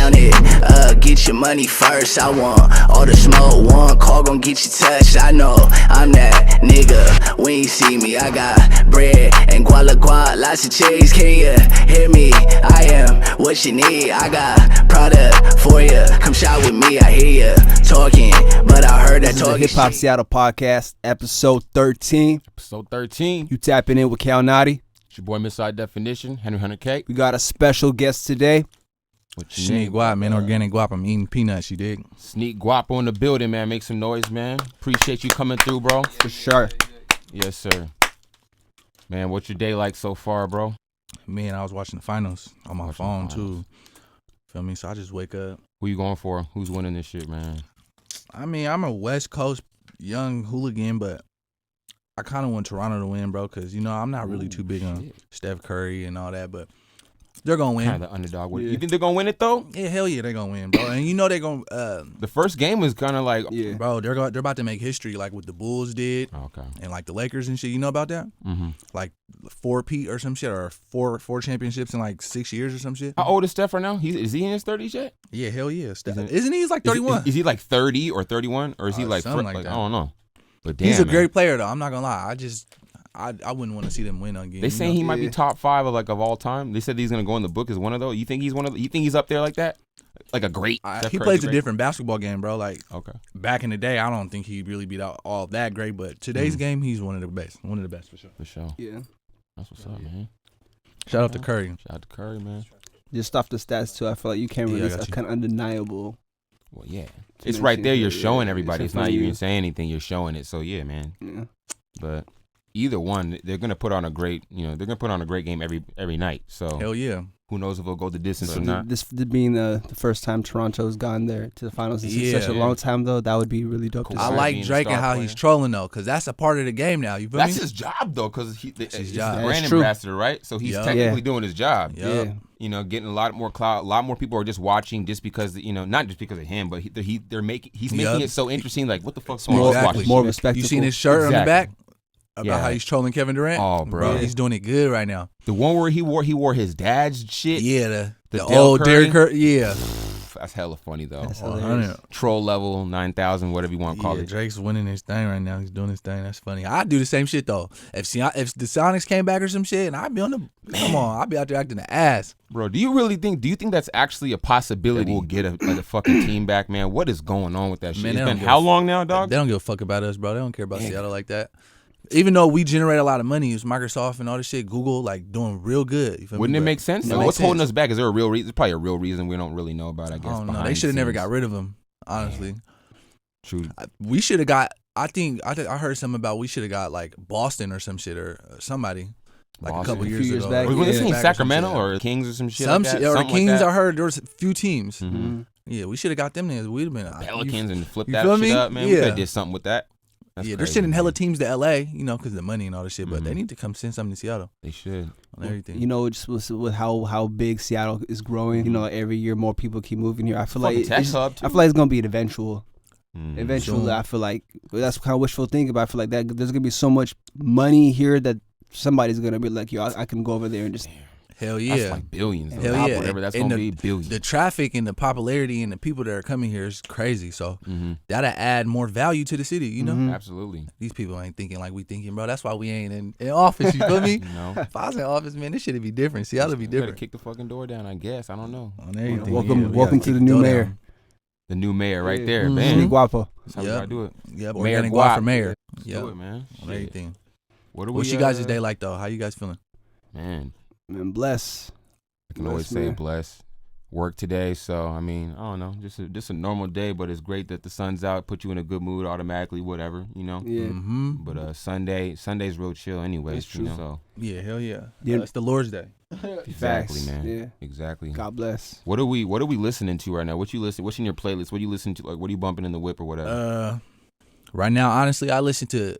run it. Get your money first. I want all the smoke. One call gon' get you touched. I know I'm that nigga. When you see me, I got bread and guala, lots of chicks. Can you hear me? I am what you need. I got product for you. Come shop with me. I hear you talking, but I heard that talking. Hip Hop Seattle Podcast, episode 13. Episode 13. You tapping in with Cal-Naughty. It's your boy, Miss High Definition, Henry 100K. We got a special guest today. What you name? Sneakguapo, man. Organic guap. I'm eating peanuts, you dig? Sneakguapo in the building, man. Make some noise, man. Appreciate you coming through, bro. For sure. Yes, sir. Man, what's your day like so far, bro? Man, I was watching the finals on my phone, too. Feel me? So I just wake up. Who you going for? Who's winning this shit, man? I mean, I'm a West Coast young hooligan, but I kind of want Toronto to win, bro, because, you know, I'm not really too big on Steph Curry and all that, but they're going to win. Kind of the underdog. Yeah. You think they're going to win it, though? Yeah, hell yeah, they're going to win, bro. And you know they're going to... the first game was kind of like... Yeah. Bro, they're about to make history like what the Bulls did. Okay. And like the Lakers and shit. You know about that? Mm-hmm. Like 4-peat or some shit, or four championships in like 6 years or some shit. How old is Steph right now? Is he in his 30s yet? Yeah, hell yeah. Isn't he? He's like 31. Is he like 30 or 31? Or is he like... something like that. I don't know. But damn, he's a man. great player, though. I'm not going to lie. I wouldn't want to see them win again. They saying he might be top 5 of all time. They said he's gonna go in the book as one of those. You think he's one of? You think he's up there like that? Like a great? He plays a different basketball game, bro. Like okay. Back in the day, I don't think he'd really be all that great. But today's game, he's one of the best. One of the best for sure. For sure. Yeah. That's what's up, man. Shout out to Curry. Shout out to Curry, man. Just off the stats, too, I feel like you can't release a kind of undeniable. Well, yeah. It's right there. You're showing everybody. It's not you. even saying anything. You're showing it. So, yeah, man. Yeah. But either one, they're going to put on a great, they're going to put on a great game every night. So hell yeah. Who knows if it'll go the distance or not. This being the first time Toronto's gone there to the finals in such a long time, though, that would be really dope. Cool. I like Drake and how he's trolling, though, because that's a part of the game now. You feel That's me? his job, though, because he's his the job. brand ambassador, right? So he's technically doing his job. Yeah. You know, getting a lot more clout. A lot more people are just watching just because, not just because of him, but he's making it so interesting. Like, what the fuck's going on? Exactly. More respectful. You seen his shirt on the back? About how he's trolling Kevin Durant? Oh, bro. He's doing it good right now. The one where he wore his dad's shit. Yeah, the old Derrick Curry. Yeah. That's hella funny, though. That's hilarious. Troll level, 9,000, whatever you want to call it. Drake's winning his thing right now. He's doing his thing. That's funny. I'd do the same shit, though. If the Sonics came back or some shit, and I'd be I'd be out there acting the ass. Bro, do you think that's actually a possibility we'll get a fucking team back, man? What is going on with that shit? It's been how long now, dog? They don't give a fuck about us, bro. They don't care about Seattle like that. Even though we generate a lot of money, it's Microsoft and all this shit, Google, like, doing real good. Wouldn't it make sense? What's holding us back? Is there a real reason? There's probably a real reason we don't really know about, I guess. I don't know. They should have never got rid of him, honestly. True. We should have got, I heard something about we should have got, like, Boston or some shit or somebody. Like Boston. a couple A few years years ago. back. Was this in Back Sacramento or Kings or some shit? Some like that? shit. Or the Something Kings, like that? I heard there was a few teams. Mm-hmm. Yeah, we should have got them niggas. We'd have been Pelicans and flipped you that feel shit me? up, man. Yeah. We could have did something with that. That's they're crazy, sending hella man. teams to LA, because of the money and all this shit. But they need to come send something to Seattle They should. on everything. Just with how big Seattle is growing, every year more people keep moving here. I feel like Fucking tech hub, too. I feel like it's gonna be an eventual. Eventually, Soon. I feel like that's kind of wishful thinking. But I feel like that there's gonna be so much money here that somebody's gonna be like, yo, I can go over there and just. Hell yeah. That's like billions. Hell yeah. Whatever that's And going to be, billions. The traffic and the popularity and the people that are coming here is crazy. So that'll add more value to the city, you know? Absolutely. These people ain't thinking like we thinking, bro. That's why we ain't in office, you feel me? No. If I was in office, man, this shit'd be different. Seattle'll be different. Kick the fucking door down, I guess. I don't know. On everything. Welcome to the new mayor. The new mayor right there, Mm-hmm. man. Sneakguapo. That's how we gotta do it. Yep, Mayor organic Guap. guap for mayor. Let's Yep. do it, man. On Shit. everything. What's you guys' day like, though? How you guys feeling? Man, Bless. I can always say blessed. Work today, so I mean, I don't know, just a normal day, but it's great that the sun's out, put you in a good mood automatically, whatever, Yeah. Mm-hmm. But Sunday's real chill, anyways. So yeah, hell yeah. Yeah. It's the Lord's Day. exactly, Facts. man. Yeah. Exactly. God bless. What are we listening to right now? What's in your playlist? What do you listen to? Like, what are you bumping in the whip or whatever? Right now, honestly, I listen to.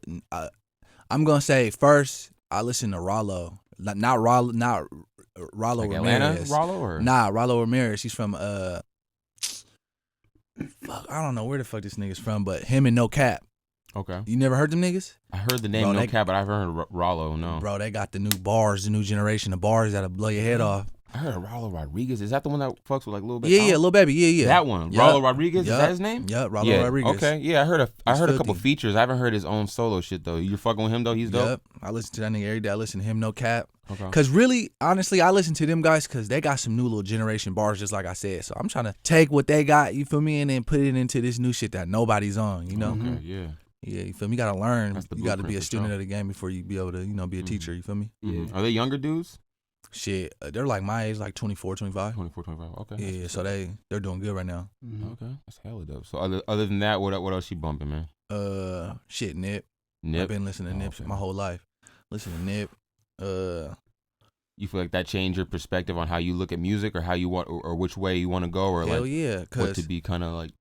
I'm gonna say first, I listen to Rollo, not Rollo Like Ramirez. Atlanta Rollo or Nah, Rollo Ramirez. He's from fuck, I don't know where the fuck this nigga's from, but him and No Cap. Okay. You never heard them niggas? I heard the name Bro, No Cap, but I've heard Rollo. No. Bro, they got the new bars, the new generation of bars that'll blow your head off. I heard of Rollo Rodriguez. Is that the one that fucks with like Lil Baby? Yeah, Lil Baby. Yeah. That one. Yep. Rollo Rodriguez. Yep. Is that his name? Yeah, Rollo Rodriguez. Okay. Yeah, I heard a couple filthy. features. I haven't heard his own solo shit though. You fucking with him though? He's dope. Yep. I listen to that nigga every day. I listen to him, no cap. Okay. Cause really, honestly, I listen to them guys because they got some new little generation bars, just like I said. So I'm trying to take what they got, you feel me, and then put it into this new shit that nobody's on, you know? Okay. Yeah. Yeah, you feel me? You gotta learn. That's the You gotta be a blueprint for student sure. of the game before you be able to, be a teacher, you feel me? Mhm. Are they younger dudes? Shit, they're like my age, like 24, 25. 24, 25. Okay. Yeah, so they're doing good right now. Okay. That's hella dope. So other than that, what else you bumping, man? Shit, Nip. Nip. I've been listening to Nip okay. my whole life. Listen to Nip. You feel like that changed your perspective on how you look at music, or how you want, or which way you want to go, or Hell like yeah, what cause to be kind of like,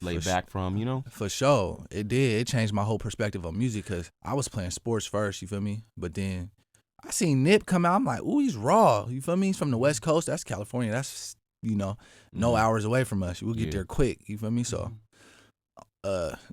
laid back from, for sure, it did. It changed my whole perspective on music because I was playing sports first, you feel me? But then I seen Nip come out. I'm like, ooh, he's raw. You feel me? He's from the West Coast. That's California. That's, no hours away from us. We'll get there quick. You feel me? So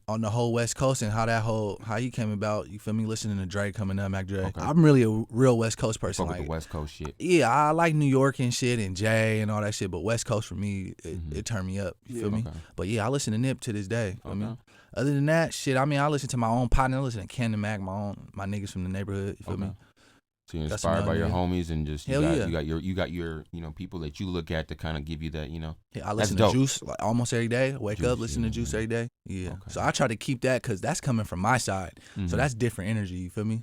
on the whole West Coast and how he came about, you feel me? Listening to Dre coming up, Mac Dre. Okay. I'm really a real West Coast person. Fuck with Like, the West Coast shit. yeah, I like New York and shit and Jay and all that shit, but West Coast for me, it turned me up. You feel me? Okay. But yeah, I listen to Nip to this day. I mean, Okay. other than that, shit, I listen to my own partner. I listen to Ken and Mac, my niggas from the neighborhood. You feel me? So you're That's inspired by your another homies, and just you Hell got yeah. you got your people that you look at to kind of give you that, Yeah, I listen That's to dope. Juice like almost every day. Wake Juice, up, listen to yeah. Juice every day. Yeah. Okay. So I try to keep that because that's coming from my side. Mhm. So that's different energy. You feel me?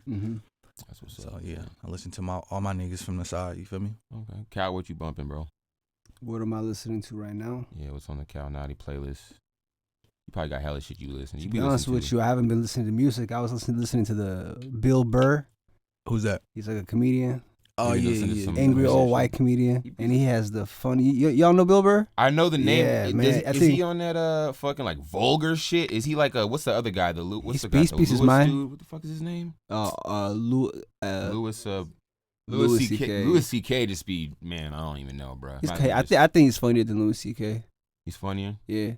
That's what's So up. yeah, I listen to all my niggas from the side. You feel me? Okay. Cal, what you bumping, bro? What am I listening to right now? Yeah, what's on the Cal Naughty playlist? You probably got hella shit you listen. To You be honest with you, I haven't been listening to music. I was listening to the Bill Burr. Who's that? He's like a comedian, Oh You been yeah, listening to yeah. some angry music? old white comedian, and he has the funny. Y'all know Bill Burr? I know the name. Yeah, man, I Is think- he on that fucking like vulgar shit? Is he like what's the other guy? What's He's the guy? Peace, The Peace is Lewis mine. dude? What the fuck is his name? Louis Louis C.K. CK. Louis C.K. just be, man, I don't even know, bro. I think he's funnier than Louis C.K. He's funnier. Yeah,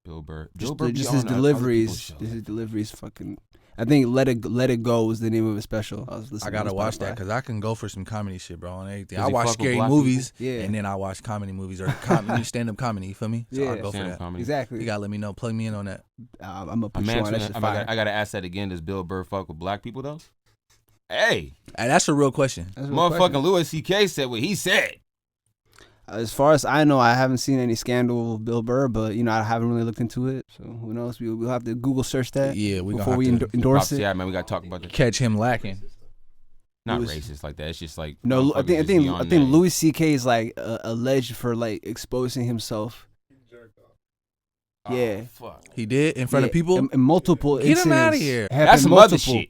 Bill Burr. just, Bill Burr just be his on other deliveries. people's shows. His deliveries, fucking. I think Let It Go was the name of his special. I was listening. I gotta on watch Spotify. that because I can go for some comedy shit, bro, on everything. Does I he watch fuck with scary black movies, people? Yeah. and then I watch comedy movies or stand-up comedy. You feel me? So I Yeah. go for Stand-up that. comedy. Exactly. You gotta let me know. Plug me in on that. I'm gonna put I'm you on answering that it. shit fire. I gotta ask that again. Does Bill Burr fuck with black people though? Hey, Hey, that's a real question. That's a real motherfucking question. Louis C.K. said what he said. As far as I know, I haven't seen any scandal with Bill Burr, but I haven't really looked into it. So who knows? We'll have to Google search that. Yeah, we before gonna we have to endorse Pops, it. yeah, man, we gotta talk about that. catch him lacking. Not Louis- racist like that. It's just like No, I motherfuckers think just be on that. Louis C.K. is like alleged for like exposing himself. Oh, Yeah. fuck. He did in front of Yeah, people. and multiple Get him outta incidents here. happened That's some other multiple. shit.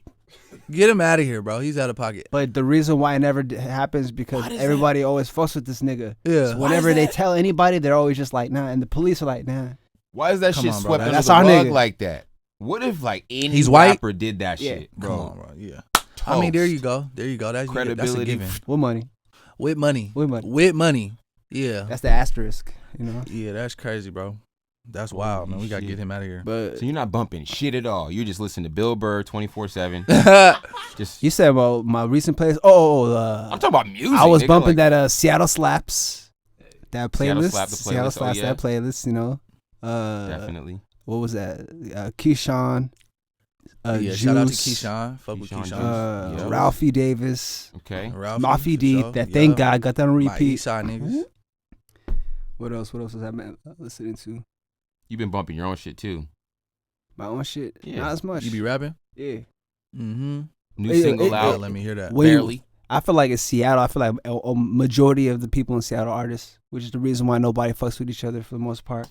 Get him out of here, bro. He's out of pocket. But the reason why it never happens because Why does everybody always fucks with this nigga. Yeah. So Why whenever is they that? tell anybody, they're always just like, nah. And the police are like, nah. Why is that Come shit on, bro. swept under That's the our rug nigga. like that? What if like any He's white? rapper did that Yeah. shit, Come bro? on, bro. Yeah. I mean, there you go. There you go. That's That's a Credibility. given. What money? With money. With money. With money. Yeah. That's the asterisk, Yeah, that's crazy, bro. That's wild, man. We gotta shit. get him out of here. But So you're not bumping shit at all. You're just listening to Bill Burr 24/7. Just you said about my recent plays. Oh, I'm talking about music. I was nigga, bumping like, that Seattle Slaps, that Seattle playlist. Slap, the Seattle playlist. Oh, Slaps, yeah. that playlist. Definitely. What was that? Keyshawn. Yeah, Juice, shout out to Keshawn. Fuck with Keyshawn Keshawn. Juice. Yeah. Ralphie Davis, Okay. Ralphie, Mafi for D. sure. That Yeah. thank God got that on My repeat. Eastside niggas. What else was I listening to? You've been bumping your own shit too. My own shit. Yeah. Not as much. You be rapping? Yeah. Mm-hmm. New Yeah, single it- out. Let me hear that. When you- Barely. I feel like it's Seattle. I feel like a majority of the people in Seattle are artists, which is the reason why nobody fucks with each other for the most part.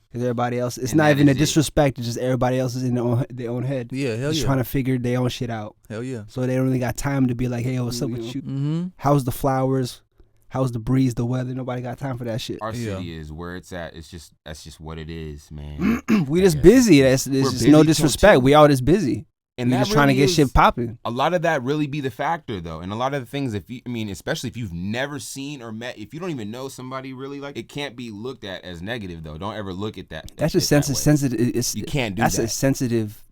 Because everybody else, it's And not that even a is it. disrespect. It's just everybody else is in their own head. Yeah, hell Just yeah. trying to figure their own shit out. Hell yeah. So they don't really got time to be like, hey, what's up with you? Mm-hmm. How's the flowers? How's the breeze, the weather? Nobody got time for that shit. Our Yeah. city is where it's at. That's just what it is, man. We I just guess. busy. It's We're just busy no too, disrespect. too. We all just busy. And We that just trying to really get shit is- popping. A lot of that really be the factor though, and a lot of the things, especially if you've never seen or met, if you don't even know somebody really, like, it can't be looked at as negative though. Don't ever look at that. That's just that way. sensitive. It's, You can't do that's that. a sensitive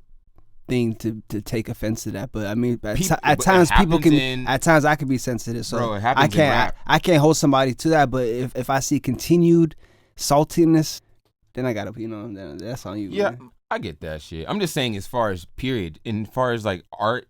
thing to take offense to that. But I mean, at But times it people can. happens At times I can be sensitive. So Bro, it happens in rap. I can't hold somebody to that. But if I see continued saltiness, then I gotta, then that's on you. Yeah, man. I get that shit. I'm just saying, as far as period, and as far as like art,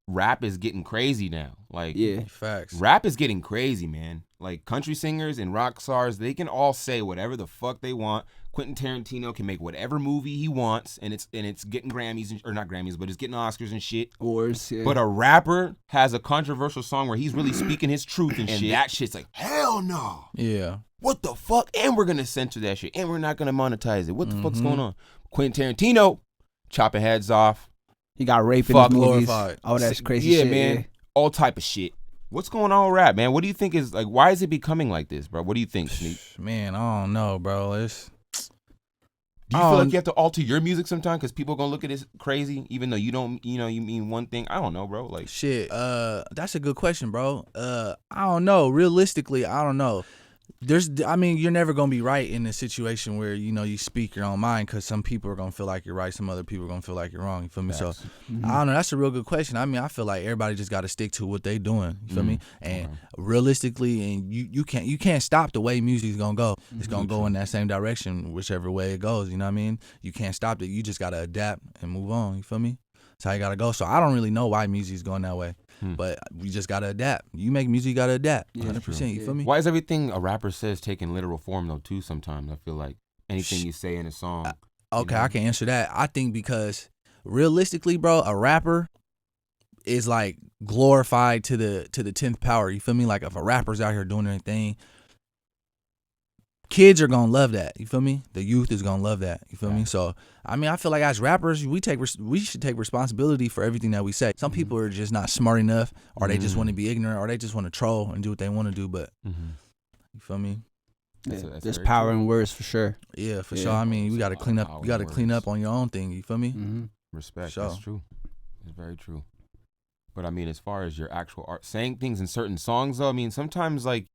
rap is getting crazy now. Like, Yeah. Facts. rap is getting crazy, man. Like, country singers and rock stars, they can all say whatever the fuck they want. Quentin Tarantino can make whatever movie he wants, and it's getting Grammys, or not Grammys, but it's getting Oscars and shit. Wars, yeah. But a rapper has a controversial song where he's really speaking his truth and shit. That shit's like, hell no. Yeah. What the fuck? And we're gonna censor that shit, and we're not gonna monetize it. What the fuck's going on? Quentin Tarantino chopping heads off. He got raped in Fuck his movies. glorified. Oh, that's crazy Yeah, shit. man. Yeah. All type of shit. What's going on with rap, man? What do you think is like? Why is it becoming like this, bro? What do you think, Sneak? Man, I don't know, bro. Do you feel like you have to alter your music sometimes because people are gonna look at it crazy, even though you don't, you mean one thing? I don't know, bro. Like, Shit, that's a good question, bro. I don't know. Realistically, I don't know. You're never gonna be right in a situation where you speak your own mind, because some people are gonna feel like you're right, some other people are gonna feel like you're wrong. You feel me? So I don't know. That's a real good question. I mean, I feel like everybody just got to stick to what they doing. You feel me? And realistically, and you can't stop the way music's gonna go. It's gonna go in that same direction, whichever way it goes. You know what I mean? You can't stop it. You just gotta adapt and move on. You feel me? That's how you gotta go. So I don't really know why music's going that way. But we just gotta adapt. You make music, you gotta adapt. 100%. You feel me? why is everything a rapper says taking literal form though? Too sometimes I feel like anything you say in a song. Okay, I can answer that. I think because realistically, bro, a rapper is like glorified to the 10th power. You feel me? Like if a rapper's out here doing their thing, kids are gonna love that. You feel me? The youth is gonna love that. You feel me? So I mean, I feel like as rappers, we should take responsibility for everything that we say. Some people are just not smart enough, or they just want to be ignorant, or they just want to troll and do what they want to do. But you feel me? That's There's very power true. in words for sure. Yeah, for sure. I mean, you got to clean up. You got to clean up on your own thing. You feel me? Respect. Sure. That's true. It's very true. But I mean, as far as your actual art, saying things in certain songs, though, I mean, sometimes like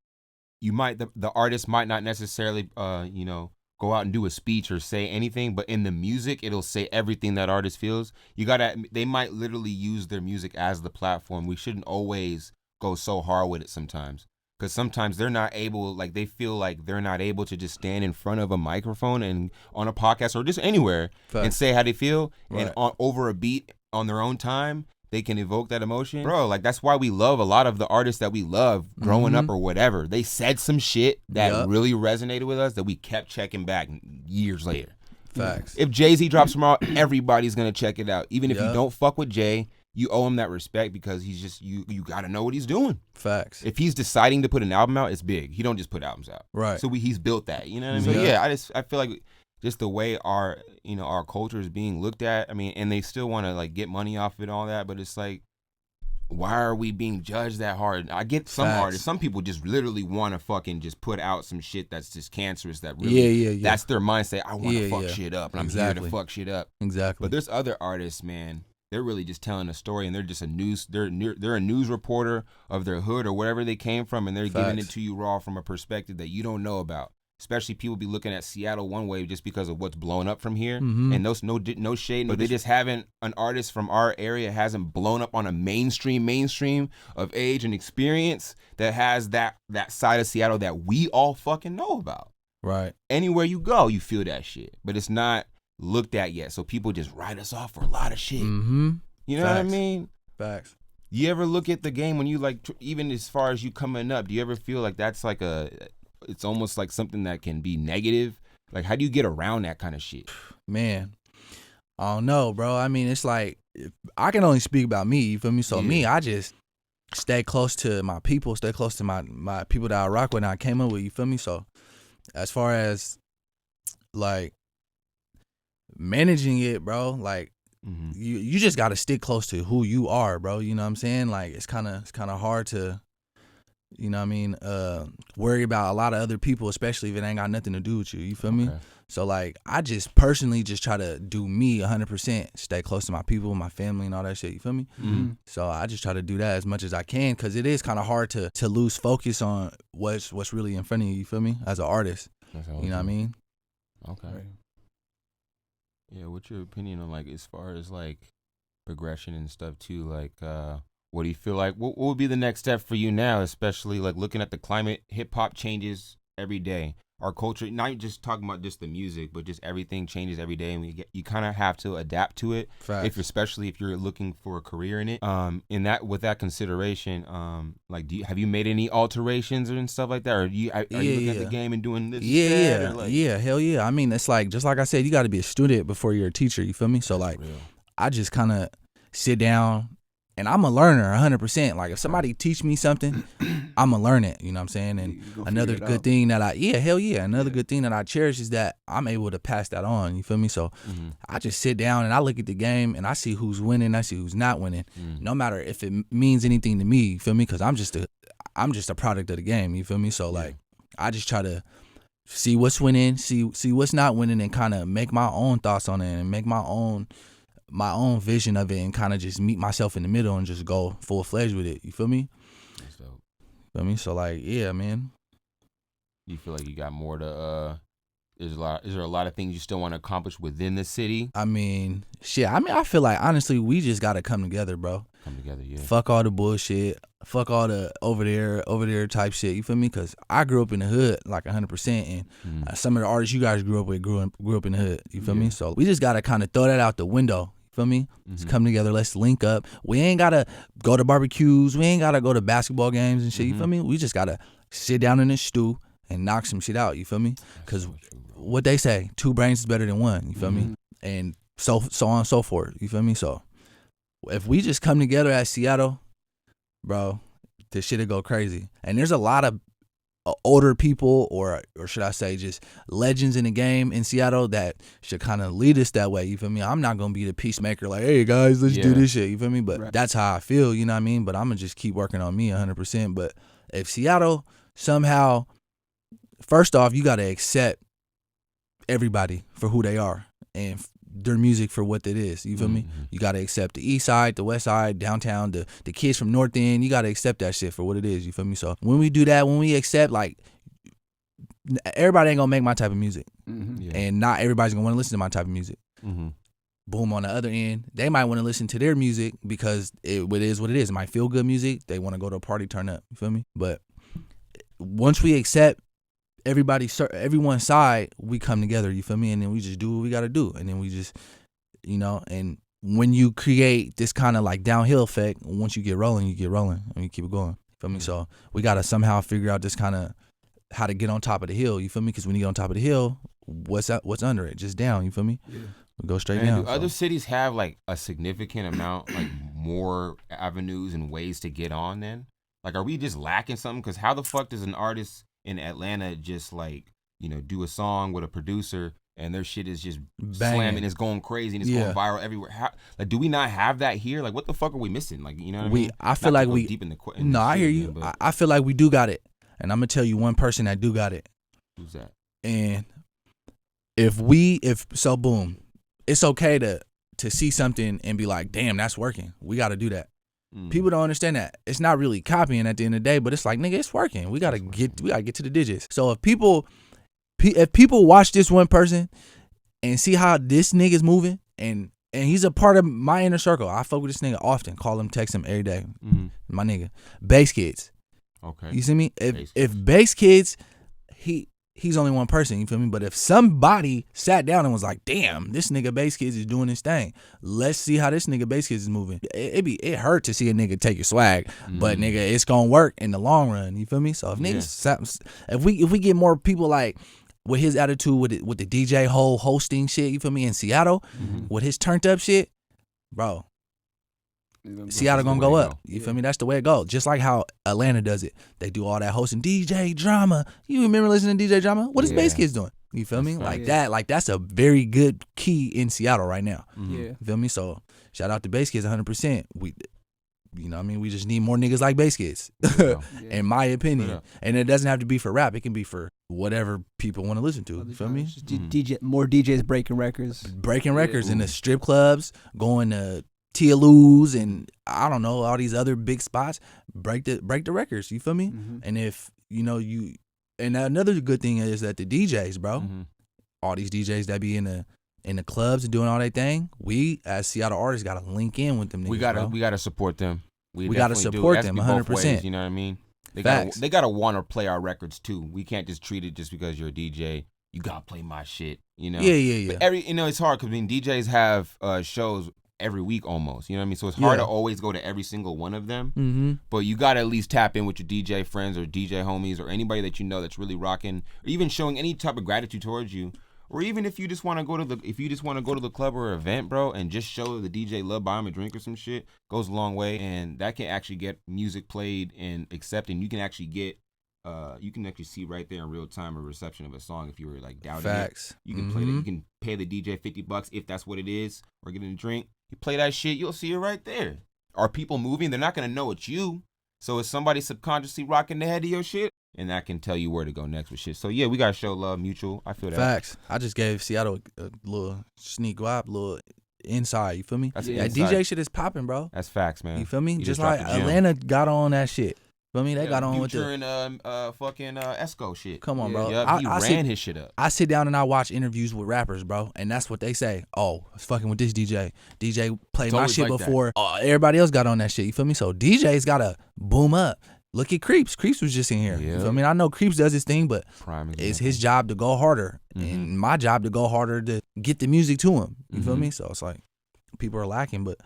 you might the artist might not necessarily go out and do a speech or say anything, but in the music it'll say everything that artist feels. They might literally use their music as the platform. We shouldn't always go so hard with it sometimes, because sometimes they're not able, like they feel like they're not able to just stand in front of a microphone and on a podcast or just anywhere and say how they feel, and over a beat on their own time they can evoke that emotion. Bro, like that's why we love a lot of the artists that we love growing up or whatever. They said some shit that really resonated with us that we kept checking back years later. Facts. If Jay-Z drops tomorrow, everybody's going to check it out. Even if you don't fuck with Jay, you owe him that respect, because he's just, you got to know what he's doing. Facts. If he's deciding to put an album out, it's big. He don't just put albums out. Right. So he's built that. You know what I mean? Yeah, I feel like just the way our culture is being looked at. I mean, and they still want to like get money off it and all that, but it's like, why are we being judged that hard? I get some artists, some people just literally want to fucking just put out some shit that's just cancerous, that really, that's their mindset. I want to fuck shit up, and I'm here to fuck shit up. Exactly. But there's other artists, man, they're really just telling a story, and they're just they're a news reporter of their hood or wherever they came from, and they're giving it to you raw from a perspective that you don't know about. Especially people be looking at Seattle one way just because of what's blown up from here, and no shade, but they just haven't, an artist from our area hasn't blown up on a mainstream of age and experience that has that side of Seattle that we all fucking know about. Right. Anywhere you go, you feel that shit, but it's not looked at yet. So people just write us off for a lot of shit. You know what I mean? Facts. You ever look at the game when you like, even as far as you coming up, do you ever feel like that's like it's almost like something that can be negative? Like, how do you get around that kind of shit? Man, I don't know, bro. I mean, it's like, I can only speak about me, you feel me? So me, I just stay close to my people, stay close to my people that I rock with and I came up with, you feel me? So as far as like managing it, bro, like you just got to stick close to who you are, bro. You know what I'm saying? Like it's kind of hard to, you know what I mean, worry about a lot of other people, especially if it ain't got nothing to do with you. You feel me? So like, I just personally just try to do me 100%, stay close to my people, my family, and all that shit. You feel me? So I just try to do that as much as I can, because it is kind of hard to lose focus on what's really in front of you. You feel me? As an artist, you know what I mean? Okay. Yeah. What's your opinion on like, as far as like progression and stuff too. Like, what do you feel like? What would be the next step for you now, especially like looking at the climate? Hip hop changes every day. Our culture, not just talking about just the music, but just everything changes every day, and you kind of have to adapt to it. Facts. Especially if you're looking for a career in it. With that consideration, like, have you made any alterations and stuff like that, or are you looking at the game and doing this? Hell yeah. I mean, it's like, just like I said, you got to be a student before you're a teacher. You feel me? So like, I just kind of sit down. And I'm a learner 100%. Like, if somebody teach me something, I'm going to learn it. You know what I'm saying? And another good thing that another good thing that I cherish is that I'm able to pass that on. You feel me? So I just sit down and I look at the game and I see who's winning. I see who's not winning. No matter if it means anything to me. You feel me? Because I'm just a product of the game. You feel me? So like, I just try to see what's winning, see what's not winning, and kind of make my own thoughts on it and make my own vision of it, and kind of just meet myself in the middle and just go full-fledged with it. You feel me? That's dope. Feel me? So like, yeah, man. You feel like you got more to is there a lot of things you still want to accomplish within the city? I mean, shit. I mean, I feel like, honestly, we just gotta come together, bro. Come together, yeah. Fuck all the bullshit. Fuck all the over there type shit. You feel me? Because I grew up in the hood like 100%, and some of the artists you guys grew up with grew up in the hood. You feel me? So we just gotta kind of throw that out the window. Feel me? Let's come together. Let's link up. We ain't gotta go to barbecues. We ain't gotta go to basketball games and shit. You feel me? We just gotta sit down in this stew and knock some shit out. You feel me? Because what they say, 2 brains is better than 1. You feel me? And so on and so forth. You feel me? So if we just come together at Seattle, bro, this shit'll go crazy. And there's a lot of older people, or should I say just legends in the game in Seattle that should kind of lead us that way. You feel me? I'm not gonna be the peacemaker like, hey guys, let's do this shit. You feel me? But that's how I feel. You know what I mean? But I'm gonna just keep working on me 100%. But if Seattle somehow, first off, you gotta accept everybody for who they are and their music for what it is. You feel me? You gotta accept the east side, the west side, downtown, the kids from North End. You gotta accept that shit for what it is. You feel me? So when we do that, when we accept, like, everybody ain't gonna make my type of music, and not everybody's gonna want to listen to my type of music. Boom, on the other end, they might want to listen to their music because it is what it is. It might feel good music. They want to go to a party, turn up. You feel me? But once we accept everyone's side, we come together, you feel me? And then we just do what we gotta do. And then we just, and when you create this kind of like downhill effect, once you get rolling, and you keep it going. You feel me? So we gotta somehow figure out this kind of how to get on top of the hill, you feel me? Because when you get on top of the hill, what's under it? Just down, you feel me? We go straight down. Do other cities have like a significant amount, like more avenues and ways to get on then? Like, are we just lacking something? Because how the fuck does an artist in Atlanta just like, do a song with a producer and their shit is just slamming, it's going crazy and it's going viral everywhere? How, like, do we not have that here? Like, what the fuck are we missing? Like, you know what I mean? I feel like we deep in the no, I hear you. But I feel like we do got it, and I'm gonna tell you one person that do got it. Who's that? And boom, it's okay to see something and be like, damn, that's working. We got to do that. People don't understand that. It's not really copying at the end of the day, but it's like, nigga, it's working. We gotta get to the digits. So if people watch this one person and see how this nigga's moving, and he's a part of my inner circle. I fuck with this nigga often. Call him, text him every day. My nigga, Basskids. Okay. You see me? If Basskids, he's only one person, you feel me? But if somebody sat down and was like, damn, this nigga Basskids is doing his thing. Let's see how this nigga Basskids is moving. It hurt to see a nigga take your swag, but nigga, it's gonna work in the long run, you feel me? So if niggas, if we get more people like with his attitude with the DJ whole hosting shit, you feel me, in Seattle, with his turned up shit, bro, Seattle gonna go up. You feel me? That's the way it goes. Just like how Atlanta does it. They do all that hosting. DJ Drama. You remember listening to DJ Drama? What is Basskids doing? You feel me? Like that. Like that's a very good key in Seattle right now. You feel me? So shout out to Basskids 100%. We, what I mean? We just need more niggas like Basskids, in my opinion. And it doesn't have to be for rap. It can be for whatever people want to listen to. You feel me? More DJs breaking records. In the strip clubs, going to TLU's and I don't know, all these other big spots, break the records, you feel me? And if and another good thing is that the DJs, bro, all these DJs that be in in the clubs and doing all their thing, we as Seattle artists gotta link in with them niggas. We gotta support them. We gotta support them 100%. You know what I mean? Facts. They gotta want to play our records too. We can't just treat it just because you're a DJ. You gotta play my shit. You know? Yeah. But it's hard because DJs have shows every week almost. You know what I mean? So it's hard to always go to every single one of them. Mm-hmm. But you gotta at least tap in with your DJ friends or DJ homies or anybody that you know that's really rocking, or even showing any type of gratitude towards you. Or even if you just want to go to the club or event, bro, and just show the DJ love, buy him a drink or some shit, goes a long way, and that can actually get music played and accepted. And you can actually get, you can actually see right there in real time a reception of a song if you were like doubting Facts. it. You can play that. You can pay the DJ $50 if that's what it is, or get a drink. You play that shit, you'll see it right there. Are people moving? They're not gonna know it's you. So is somebody subconsciously rocking the head of your shit? And that can tell you where to go next with shit. So yeah, we gotta show love, mutual. I feel that. Facts. I just gave Seattle a little Sneakguapo, little inside. You feel me? That's that DJ shit is popping, bro. That's facts, man. You feel me? You just dropped like the gem. Atlanta got on that shit. Feel me? They got on with Future it. and fucking Esco shit. Come on, bro. Yep, he ran his shit up. I sit down and I watch interviews with rappers, bro, and that's what they say. Oh, I was fucking with this DJ. DJ played It's my always shit like before. Everybody else got on that shit. You feel me? So DJ's gotta boom up. Look at Creeps. Creeps was just in here. You feel me? I know Creeps does his thing, but it's his job to go harder, and my job to go harder to get the music to him. You feel me? So it's like people are lacking, but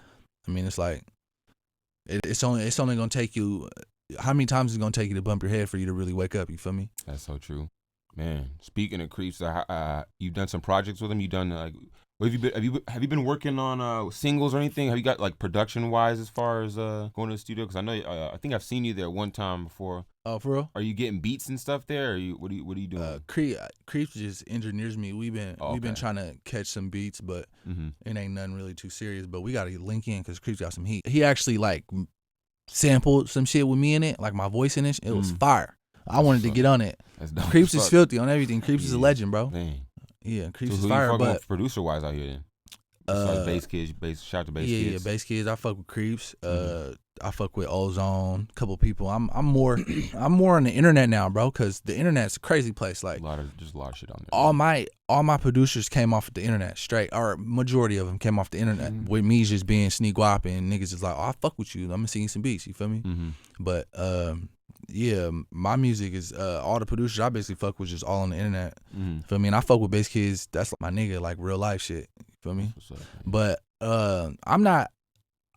I mean, it's like it's only gonna take you. How many times is it gonna take you to bump your head for you to really wake up? You feel me? That's so true, man. Speaking of Creeps, you've done some projects with him. You done like, have you been working on singles or anything? Have you got like production wise as far as going to the studio? Because I know I think I've seen you there one time before. Oh, for real? Are you getting beats and stuff there? Or what are you doing? Creeps just engineers me. We've been trying to catch some beats, but it ain't nothing really too serious. But we gotta link in because Creeps got some heat. He actually like sampled some shit with me in it, like my voice in it. It was fire. I wanted to get on it. Creeps is filthy on everything. Creeps is a legend, bro. Dang. Yeah, Creeps So is who fire. you But producer wise out here then? Basskids, shout out to Basskids. Yeah, Basskids. I fuck with Creeps. I fuck with Ozone. A couple people. I'm more on the internet now, bro, because the internet's a crazy place. Like Just a lot of shit on there. All my producers came off of the internet straight, or majority of them came off the internet. With me just being Sneakguapo and niggas is like, oh, I fuck with you. I'm gonna sing you some beats. You feel me? But yeah, my music is all the producers I basically fuck with just all on the internet. Feel me? And I fuck with Basskids. That's like my nigga, like real life shit. Feel me? But I'm not.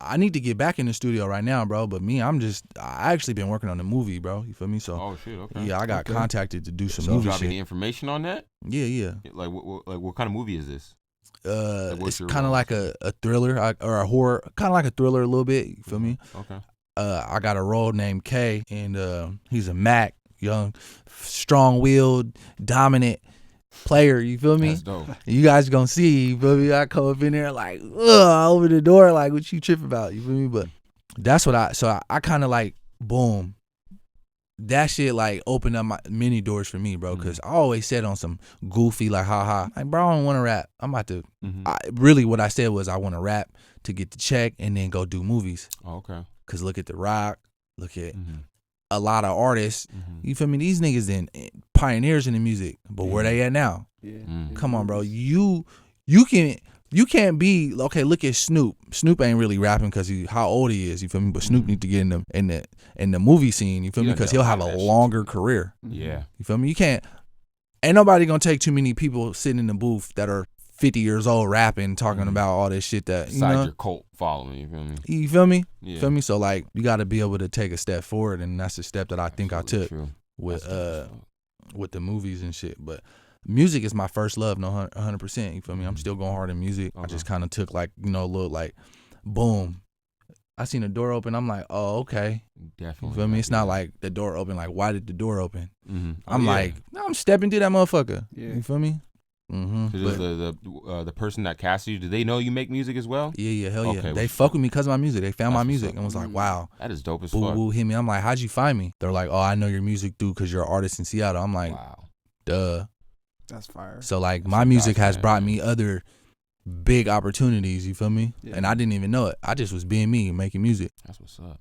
I need to get back in the studio right now, bro. But I actually been working on the movie, bro. You feel me? So oh shit, okay. Yeah, I got contacted to do some so movie drop shit. any information on that? Yeah. Like what kind of movie is this? It's kind of like a thriller or a horror, kind of like a thriller a little bit. You feel me? Okay. I got a role named K, and he's a Mac, young, strong-willed, dominant player. You feel me? That's dope. You guys gonna see. You feel me? I come up in there like, over the door, like, what you tripping about? You feel me? But that's what I kind of like, boom. That shit like opened up many doors for me, bro. Cause I always said on some goofy like, haha, like, bro, I don't want to rap. I'm about to. Really, what I said was I want to rap to get the check and then go do movies. Oh, okay. Cause look at The Rock, look at a lot of artists. You feel me? These niggas then pioneers in the music, but where they at now? Come on, bro. You can't be okay. Look at Snoop. Snoop ain't really rapping because how old he is. You feel me? But Snoop need to get in the movie scene. You feel me? Because he'll have a longer career. Yeah. You feel me? You can't. Ain't nobody gonna take too many people sitting in the booth that are 50 years old rapping, talking about all this shit that besides your cult following. You feel me? You feel me? Yeah. Feel me? So like, you got to be able to take a step forward, and that's the step that I think I took with the movies and shit. But music is my first love, 100%. You feel me? I'm still going hard in music. I just kind of took like, a little like, boom. I seen a door open. I'm like, oh, okay. Definitely. You feel me? It's not like the door open. Like, why did the door open? I'm like, no, I'm stepping through that motherfucker. Yeah. You feel me? So the person that cast you, do they know you make music as well? Yeah, hell yeah. They fuck with me because of my music. They found my music and was like, wow. That is dope as fuck. Boo hit me. I'm like, how'd you find me? They're like, oh, I know your music through because you're an artist in Seattle. I'm like, wow. Duh. That's fire. So like, my music has brought me other big opportunities, you feel me? Yeah. And I didn't even know it. I just was being me, making music. That's what's up.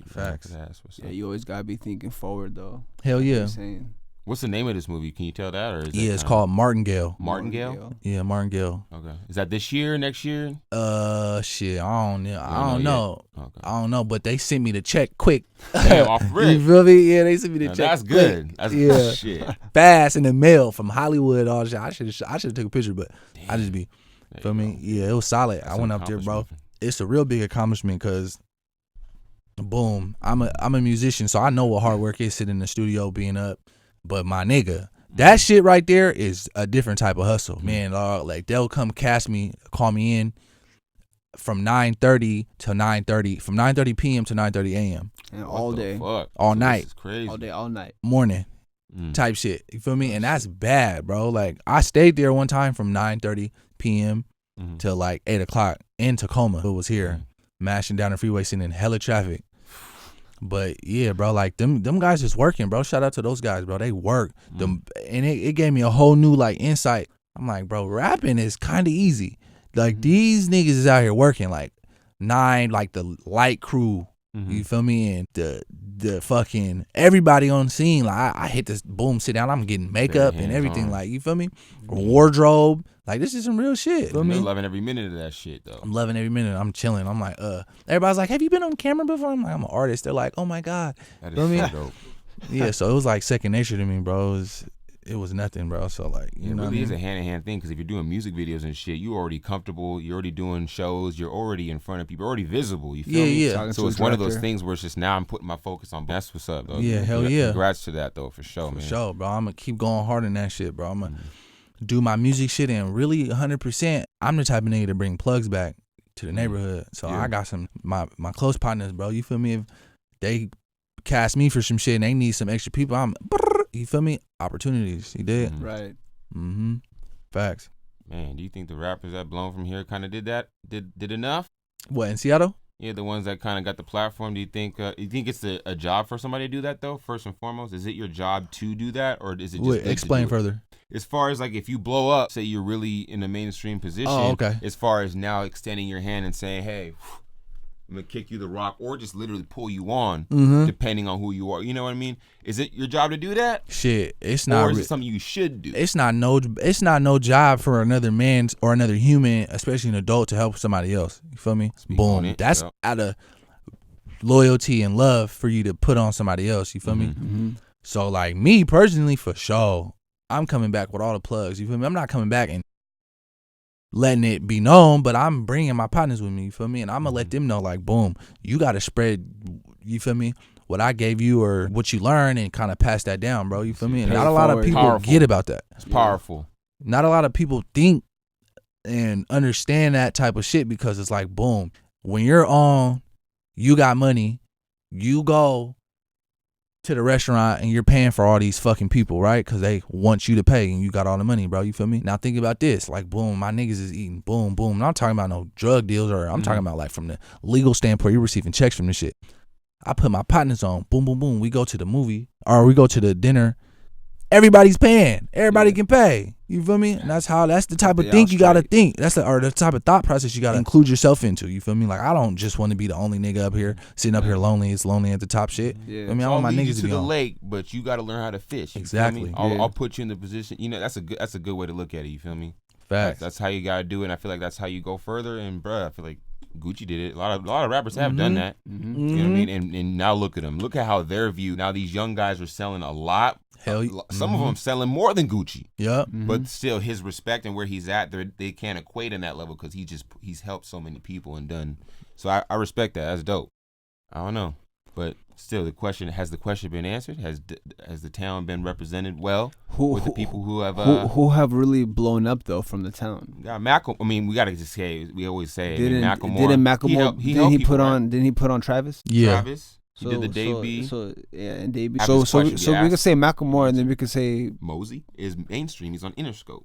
Facts. That's what's up. Yeah, you always gotta be thinking forward though. Hell yeah. Saying. What's the name of this movie? Can you tell that? Or is Yeah, it's called Martingale. Martingale? Yeah, Martingale. Okay. Is that this year, next year? Shit, I don't know. Okay. I don't know, but they sent me the check quick. Damn, off rip. You feel me? Yeah, they sent me the Now, check. that's good. Quick. That's Yeah. good shit. Fast in the mail from Hollywood. All shit. I should have took a picture, but I just be. There Feel you me? go. Yeah, it was solid. That's I an went up there, bro. accomplishment. It's a real big accomplishment because, boom, I'm a musician, so I know what hard work is sitting in the studio being up. But my nigga, that shit right there is a different type of hustle, man. Like they'll come call me in from 9:30 to 9:30, from 9:30 p.m. to 9:30 a.m. And What all the day, fuck? all So night. This is crazy. all day, all night. morning type shit. You feel me? And that's bad, bro. Like I stayed there one time from 9:30 p.m. till like 8 o'clock in Tacoma. Who was here mashing down the freeway, sitting in hella traffic. But yeah, bro, like them guys just working, bro. Shout out to those guys, bro. They work. And it gave me a whole new like insight. I'm like, bro, rapping is kind of easy. Like these niggas is out here working, like like the light crew. You feel me? And the fucking everybody on scene. Like I hit this boom, sit down. I'm getting makeup and everything. Like you feel me? Wardrobe. Like this is some real shit. Feel me? I'm loving every minute of that shit though. I'm loving every minute. I'm chilling. I'm like, everybody's like, have you been on camera before? I'm like, I'm an artist. They're like, oh my God. That Feel is me? so dope. Yeah, so it was like second nature to me, bro. It was nothing, bro. So like, you It know, really what I is mean? a hand-in-hand thing because if you're doing music videos and shit, you're already comfortable. You're already doing shows. You're already in front of people. You're already visible. You feel me? Yeah. Talking So to it's a one of those director. things where it's just now I'm putting my focus on. That's what's up, though. Yeah, hell yeah. Congrats to that though, for sure, For man. sure, bro. I'm gonna keep going hard in that shit, bro. I'm gonna do my music shit and really 100%. I'm the type of nigga to bring plugs back to the neighborhood. So I got some my close partners, bro. You feel me? If they cast me for some shit and they need some extra people, you feel me? Opportunities. You did? Right. Mm-hmm. Facts. Man, do you think the rappers that blown from here kind of did that? Did enough? What, in Seattle? Yeah, the ones that kind of got the platform. Do you think it's a job for somebody to do that though? First and foremost, is it your job to do that, or is it just Wait, good explain to do it? further. As far as like if you blow up, say you're really in a mainstream position. Oh, okay. As far as now extending your hand and saying, hey, I'm gonna kick you the rock, or just literally pull you on, depending on who you are. You know what I mean? Is it your job to do that? Shit, it's not. Or is it something you should do? It's not no job for another man or another human, especially an adult, to help somebody else. You feel me? Speak on Boom. it, That's yeah. out of loyalty and love for you to put on somebody else. You feel me? So like me personally, for sure, I'm coming back with all the plugs. You feel me? I'm not coming back and letting it be known, but I'm bringing my partners with me. You feel me? And I'm gonna let them know, like, boom, you gotta spread. You feel me? What I gave you or what you learned, and kind of pass that down, bro. You feel me? And Pay not a lot of forward. people Powerful. get about that. It's powerful. Not a lot of people think and understand that type of shit, because it's like, boom, when you're on, you got money, you go to the restaurant and you're paying for all these fucking people, right? Because they want you to pay and you got all the money, bro. You feel me? Now think about this. Like, boom, my niggas is eating, boom, boom. And I'm talking about no drug deals, or I'm talking about like from the legal standpoint, you're receiving checks from this shit. I put my partners on, boom, boom, boom. We go to the movie or we go to the dinner. Everybody's paying. Everybody can pay. You feel me? And that's the type of think you gotta think. That's the type of thought process you gotta include yourself into. You feel me? Like, I don't just want to be the only nigga up here sitting up here lonely. It's lonely at the top shit. Yeah. I mean, I want my I'll lead you niggas to to be the on. lake, but you got to learn how to fish. You Exactly. Feel me? Yeah. I'll put you in the position. You know, that's a good way to look at it. You feel me? Facts. That's how you gotta do it. And I feel like that's how you go further. And bruh, I feel like Gucci did it. A lot of rappers have done that. You know what I mean? And now look at them. Look at how they're viewed. Now these young guys are selling a lot. Some of them selling more than Gucci. Yep. But still, his respect and where he's at, they can't equate in that level because he's helped so many people and done. So I respect that. That's dope. I don't know, but still, has the question been answered? Has the town been represented well with the people who have who have really blown up though from the town? got Macklemore? I mean, we gotta just say, we always say Didn't Macklemore. Macklemore? Didn't he put on Travis? Yeah. Travis. He did the Dave B. So yeah, and Dave B. Have So this so question so be we could asked. say Macklemore, and then we could say Mosey is mainstream. He's on Interscope,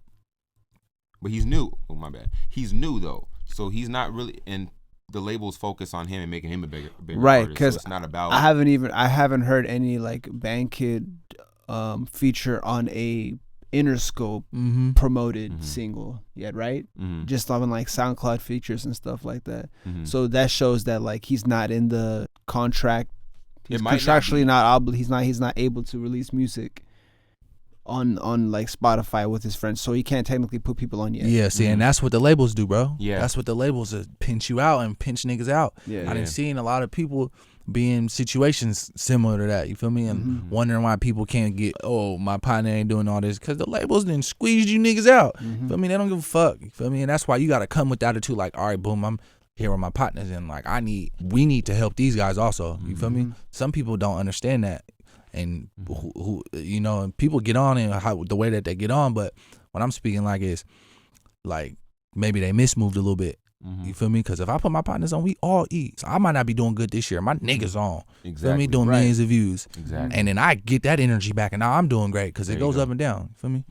but he's new. Oh my bad. He's new though, so he's not really. And the labels focus on him and making him a bigger right, artist, because so it's not about. I haven't heard any like Bandkid feature on a Interscope promoted single yet, right? Just on like SoundCloud features and stuff like that. So that shows that like he's not in the contract. He's contractually not able to release music on like Spotify with his friends, so he can't technically put people on yet. Yeah, see, and that's what the labels do, bro. Yeah. That's what the labels pinch you out and pinch niggas out. Yeah. I done seen a lot of people be in situations similar to that, you feel me? And wondering why people can't get, my partner ain't doing all this, because the labels done squeezed you niggas out. You feel me? They don't give a fuck, you feel me? And that's why you got to come with the attitude like, all right, boom, I'm here with my partners, and like we need to help these guys also, you feel me? Some people don't understand that. And who you know, and people get on and the way that they get on, but what I'm speaking like is like maybe they mismoved a little bit. You feel me? Because if I put my partners on, we all eat. So I might not be doing good this year. My niggas on. Exactly. Feel me? Doing millions of views. Exactly. And then I get that energy back, and now I'm doing great because it goes up and down. Feel me?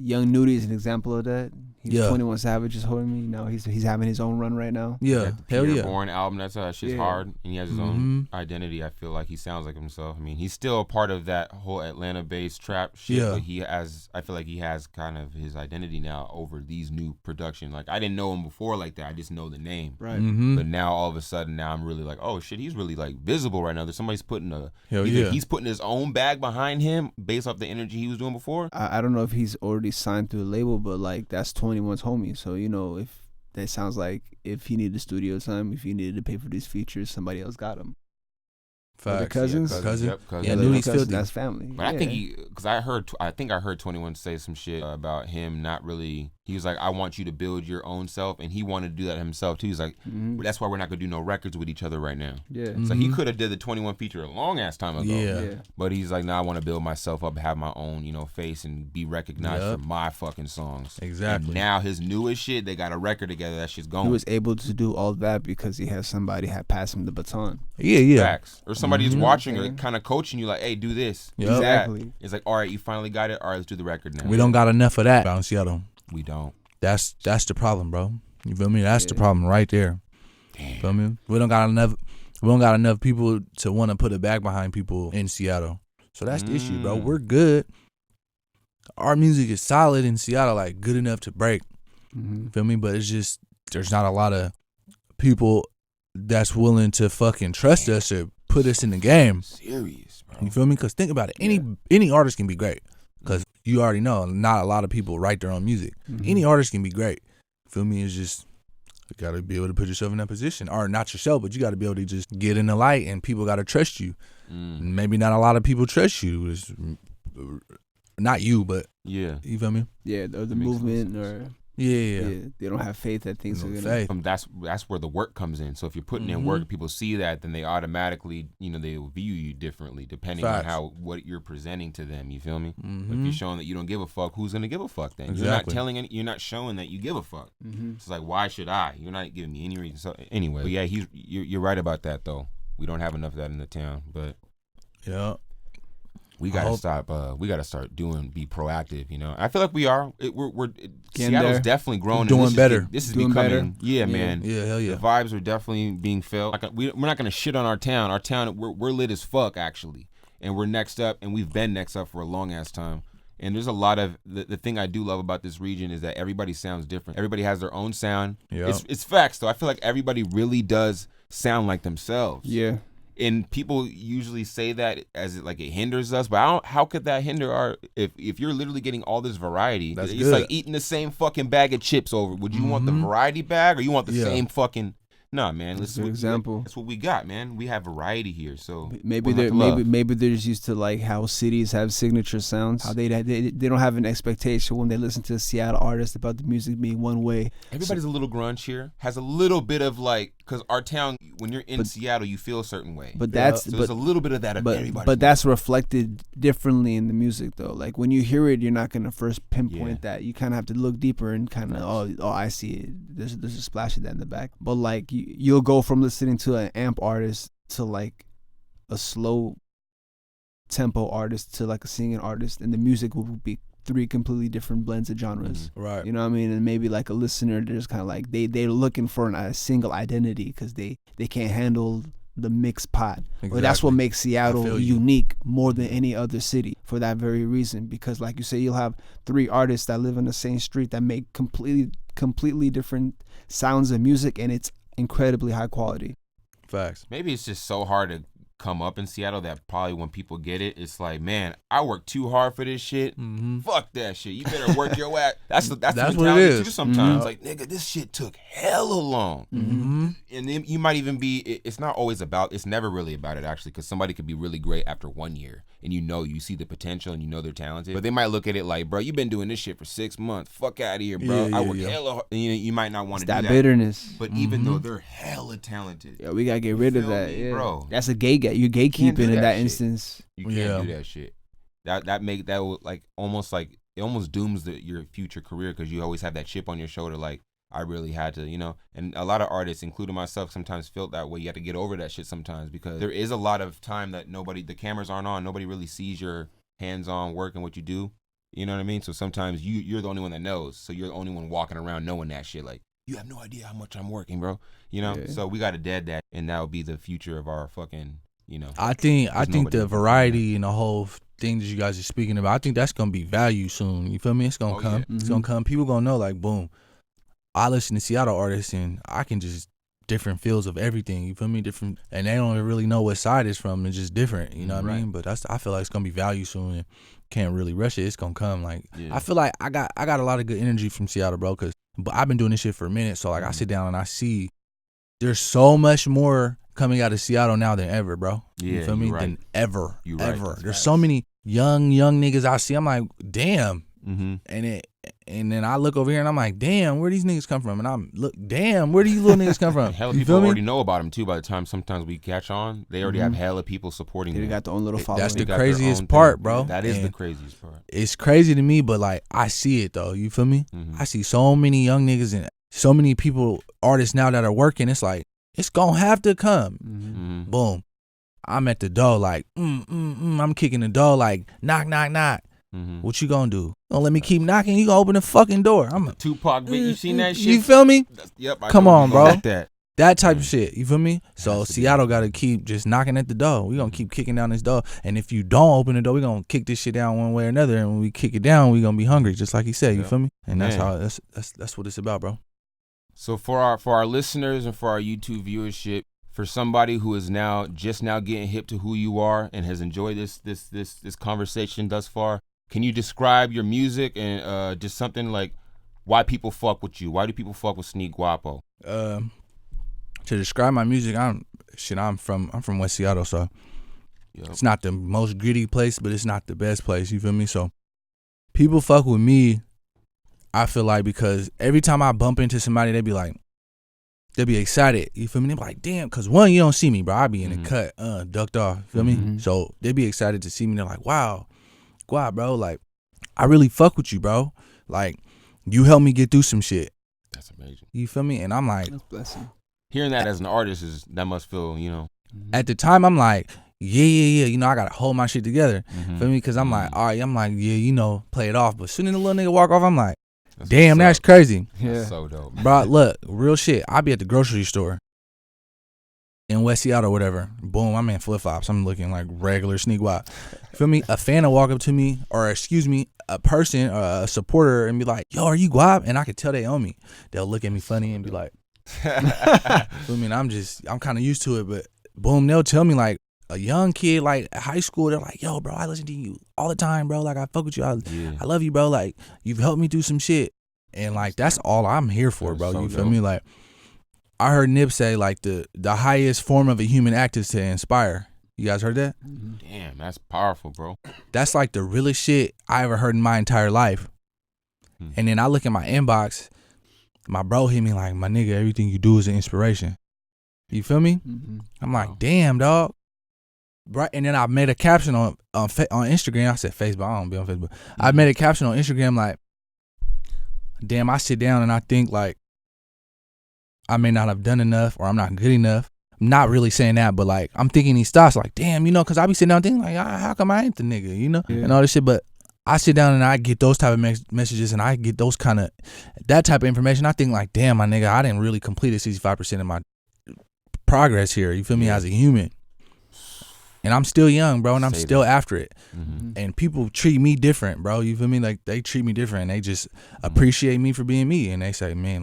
Young Nudie is an example of that. He's Yeah. 21 Savage is holding me. Now he's having his own run right now. Yeah. Hell yeah. Born album, that's shit's hard, and he has his own identity. I feel like he sounds like himself. I mean, he's still a part of that whole Atlanta-based trap shit, but I feel like he has kind of his identity now over these new production. Like I didn't know him before like that. I just know the name. Right. But now all of a sudden, now I'm really like, oh shit, he's really like visible right now. There's somebody's putting he's putting his own bag behind him based off the energy he was doing before. I don't know if he's already signed through a label, but like that's 21's homie. So you know, if that sounds like if he needed studio time, if he needed to pay for these features, somebody else got him. Facts. Cousins? Cousins. Yep, Yeah, cousins. Nudie's Cousins, filthy. that's family. But I think because I think I heard 21 say some shit about him not really. He was like, I want you to build your own self, and he wanted to do that himself too. He's like, that's why we're not gonna do no records with each other right now. Yeah. So he could have did the 21 feature a long ass time ago. Yeah. But he's like, I want to build myself up, have my own, face, and be recognized for my fucking songs. Exactly. And now his newest shit, they got a record together. That shit's going. He was able to do all that because he had somebody had passed him the baton. Yeah. Facts. Or somebody is watching or kind of coaching you, like, hey, do this. Yep. Do that. Exactly. It's like, all right, you finally got it. All right, let's do the record now. We don't got enough of that out in Seattle. We don't. That's the problem, bro. You feel me? That's the problem right there. Damn. Feel me? We don't got enough people to want to put a bag behind people in Seattle. So that's the issue, bro. We're good. Our music is solid in Seattle, like good enough to break. Feel me? But it's just there's not a lot of people that's willing to fucking trust us or put us in the game. Serious, bro. You feel me? Because think about it. Any artist can be great. Because you already know, not a lot of people write their own music. Any artist can be great. Feel me? It's just you got to be able to put yourself in that position. Or not yourself, but you got to be able to just get in the light and people got to trust you. Maybe not a lot of people trust you. It's not you, but Yeah. you feel me? Yeah, or the makes movement, sense. or Yeah. they don't have faith that things are No gonna. faith. That's where the work comes in. So if you're putting in work, people see that, then they automatically, they will view you differently depending Facts. on what you're presenting to them. You feel me? If you're showing that you don't give a fuck, who's gonna give a fuck then? Exactly. You're not showing that you give a fuck. It's like, why should I? You're not giving me any reason. So anyway, but yeah, you're right about that though. We don't have enough of that in the town, but Yeah. we gotta stop. We gotta start be proactive. I feel like we are. Getting Seattle's there. definitely growing. Doing and better. This is Doing becoming. better. Yeah, man. Yeah, hell yeah. The vibes are definitely being felt. Like, we're not gonna shit on our town. Our town, we're lit as fuck actually, and we're next up, and we've been next up for a long ass time. And there's a lot of the thing I do love about this region is that everybody sounds different. Everybody has their own sound. Yep. It's facts though. I feel like everybody really does sound like themselves. Yeah. And people usually say that as it hinders us, but how could that hinder if you're literally getting all this variety? That's it's good. like eating the same fucking bag of chips over. Would you want the variety bag or you want the same fucking? Nah, man. That's a good example. That's what we got, man. We have variety here, so Maybe we they're have to love. maybe they're just used to like how cities have signature sounds. How they don't have an expectation when they listen to a Seattle artist about the music being one way. Everybody's a little grunge here. Has a little bit of because our town, when you're in Seattle, you feel a certain way. But so there's a little bit of that. But that's reflected differently in the music though. Like when you hear it, you're not gonna first pinpoint that. You kind of have to look deeper and kind of oh I see it. There's a splash of that in the back. But like you'll go from listening to an amp artist to like a slow tempo artist to like a singing artist, and the music will be three completely different blends of genres. Right. You know what I mean? And maybe like a listener, they're just kind of like they're looking for a single identity because they can't handle the mixed pot. Exactly. But that's what makes Seattle feel you. unique more than any other city for that very reason. Because like you say, you'll have three artists that live in the same street that make completely different sounds of music, and it's incredibly high quality. Facts. Maybe it's just so hard to come up in Seattle that probably when people get it, it's like, man, I worked too hard for this shit. Fuck that shit. You better work your ass. That's the mentality what it is. too sometimes. Like, nigga, this shit took hella long. And then you might even be, it's not always about, it's never really about it actually, because somebody could be really great after 1 year and you see the potential and you know they're talented. But they might look at it like, bro, you've been doing this shit for 6 months. Fuck out of here, bro. I worked hella hard. And you might not want to do that. That bitterness. But even though they're hella talented. Yeah, we gotta get rid of that. Me, Yeah, bro. That's a you're gatekeeping in that shit. instance. You can't do that shit. That would like it almost dooms your future career because you always have that chip on your shoulder. Like, I really had to, and a lot of artists, including myself, sometimes felt that way. You have to get over that shit sometimes because there is a lot of time that the cameras aren't on. Nobody really sees your hands-on work and what you do. You know what I mean? So sometimes you're the only one that knows. So you're the only one walking around knowing that shit. Like, you have no idea how much I'm working, bro. Yeah. So we got to dead that, and that would be the future of our fucking, I think the variety and the whole thing that you guys are speaking about, I think that's gonna be value soon. You feel me? It's gonna come. Yeah. It's gonna come. People gonna know, like, boom, I listen to Seattle artists and I can just different feels of everything. You feel me? Different, and they don't really know what side it's from. It's just different. You know what I mean? But I feel like it's gonna be value soon. And can't really rush it. It's gonna come. Like, I feel like I got a lot of good energy from Seattle, bro. But I've been doing this shit for a minute. So like, I sit down and I see there's so much more coming out of Seattle now than ever, bro. You feel me? Right. Than ever. Ever. There's so many young niggas I see. I'm like, damn. And then I look over here and I'm like, damn, where these niggas come from? And damn, where do you little niggas come from? Hella people already know about them too. By the time sometimes we catch on, they already have hella people supporting them. They got their own little following. That's the craziest part, bro. That is the craziest part. It's crazy to me, but like, I see it though. You feel me? I see so many young niggas and so many people, artists now that are working. It's like, it's gonna have to come. Boom. I'm at the door like, I'm kicking the door like, knock, knock, knock. What you gonna do? Don't let me keep knocking. You gonna open the fucking door. I'm a Tupac. You seen that shit? You feel me? Yep. Come on, bro. That type of shit. You feel me? So Seattle gotta keep just knocking at the door. We gonna keep kicking down this door. And if you don't open the door, we gonna kick this shit down one way or another. And when we kick it down, we gonna be hungry, just like he said. You feel me? And that's how that's what it's about, bro. So for our listeners and for our YouTube viewership, for somebody who is just now getting hip to who you are and has enjoyed this conversation thus far, can you describe your music and just something like why people fuck with you? Why do people fuck with Sneakguapo? To describe my music, I'm from West Seattle, so it's not the most gritty place, but it's not the best place. You feel me? So people fuck with me, I feel like, because every time I bump into somebody, they be excited. You feel me? They be like, damn, because one, you don't see me, bro. I be in the cut, ducked off. You feel me? So they be excited to see me. They're like, wow, bro, like, I really fuck with you, bro. Like, you helped me get through some shit. That's amazing. You feel me? And I'm like, hearing that as an artist that must feel, At the time, I'm like, yeah. I gotta hold my shit together. Feel me? Because I'm like, all right, play it off. But as soon as the little nigga walk off, I'm like, damn, that's crazy. That's so dope. Bro, look, real shit. I be at the grocery store in West Seattle or whatever. Boom, I'm in flip-flops. I'm looking like regular Sneakguapo. Feel me? A fan will walk up to me, or excuse me, a person, a supporter, and be like, yo, are you Guap? And I could tell they own me. They'll look at me funny and be like, feel me? And I'm kind of used to it, but boom, they'll tell me like, a young kid, like high school, they're like, yo, bro, I listen to you all the time, bro. Like, I fuck with you. I love you, bro. Like, you've helped me do some shit. And like, that's all I'm here for, bro. You feel me? Like, I heard Nip say like the highest form of a human act is to inspire. You guys heard that? Damn, that's powerful, bro. That's like the realest shit I ever heard in my entire life. And then I look at my inbox, my bro hit me like, my nigga, everything you do is an inspiration. You feel me? I'm like, damn, dog. Right, and then I made a caption on Instagram. I said Facebook. I don't be on Facebook. I made a caption on Instagram like, damn, I sit down and I think like I may not have done enough or I'm not good enough. I'm not really saying that, but like I'm thinking these thoughts like, damn, because I be sitting down thinking like, how come I ain't the nigga, and all this shit. But I sit down and I get those type of messages and I get those that type of information. I think like, damn, my nigga, I didn't really complete 65% of my progress here. You feel me? As a human. And I'm still young, bro, and I'm still after it. And people treat me different, bro. You feel me? Like, they treat me different. They just appreciate me for being me. And they say, man,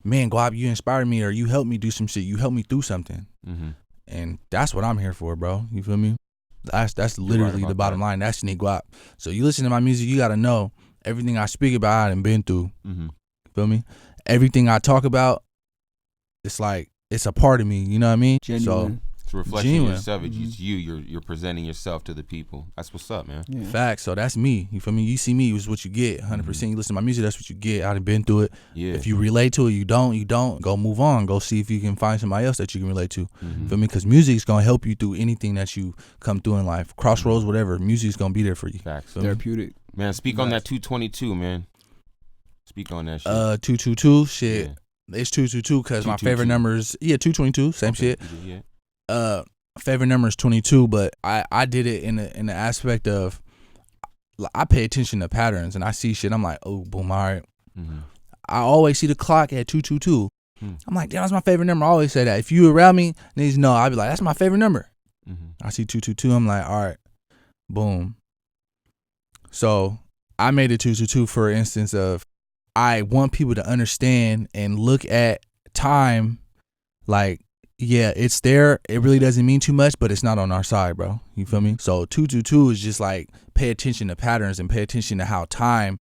Guap, you inspired me, or you helped me do some shit. You helped me through something. And that's what I'm here for, bro. You feel me? That's literally the bottom line. That's Sneakguapo. So you listen to my music, you gotta know everything I speak about, I done been through. Mm-hmm. You feel me? Everything I talk about, it's like it's a part of me. You know what I mean? Genuine. So It's a reflection of genuine. yourself. It's you're presenting yourself to the people. That's what's up, man. Yeah. facts. So that's me. You feel me? You see me is what you get. 100%. You listen to my music, that's what you get. I done been through it. Yeah. If you relate to it, you don't. Go move on. Go see if you can find somebody else that you can relate to. Mm-hmm. Feel me? Because music's gonna help you through anything that you come through in life. Crossroads, whatever. Music's gonna be there for you. Facts. Feel me? Therapeutic. Man, speak on that 222, man. Speak on that shit. 222 shit. Yeah. It's 222 because my 222. favorite number is 222. Same Okay, shit. Yeah. Favorite number is 22, but I did it in the aspect of I pay attention to patterns and I see shit. I'm like, oh, boom, all right. Mm-hmm. I always see the clock at 222. Hmm. I'm like, damn, that's my favorite number. I always say that. If you around me, niggas know. I'll be like, that's my favorite number. Mm-hmm. I see 222. I'm like, all right, boom. So I made it 222 for instance of I want people to understand and look at time like, yeah, it's there. It really doesn't mean too much, but it's not on our side, bro. You feel me? So 222 is just like pay attention to patterns and pay attention to how time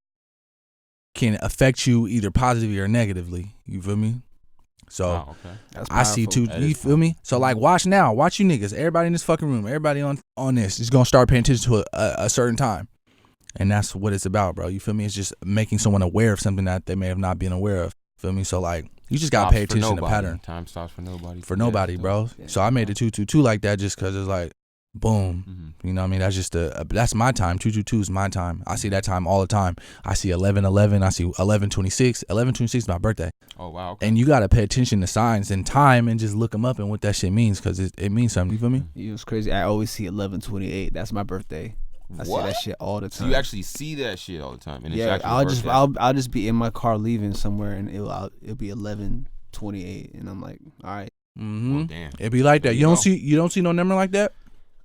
can affect you either positively or negatively. You feel me? So Wow, okay. That's I see powerful. That you is feel me? So like watch you niggas, everybody in this fucking room, everybody on this is gonna start paying attention to a certain time. And that's what it's about, bro. You feel me? It's just making someone aware of something that they may have not been aware of. Feel me? So like you just gotta pay attention to pattern. Time stops for nobody. For nobody, bro. Yeah. So I made the 222 like that just cause it's like boom. Mm-hmm. You know what I mean? That's just that's my time. 222 is my time. I see that time all the time. I see 11:11. I see 11:26. 11:26 is my birthday. Oh wow. Okay. And you got to pay attention to signs and time and just look them up and what that shit means because it means something. You feel me? It was crazy. I always see 11/28. That's my birthday. I see that shit all the So time. you actually see that shit all the time, and it's Yeah, actually I'll just be in my car leaving somewhere and it'll be 11:28 and I'm like, all right. Mm-hmm. Oh, damn. It be like that. There You you don't go. see no number like that.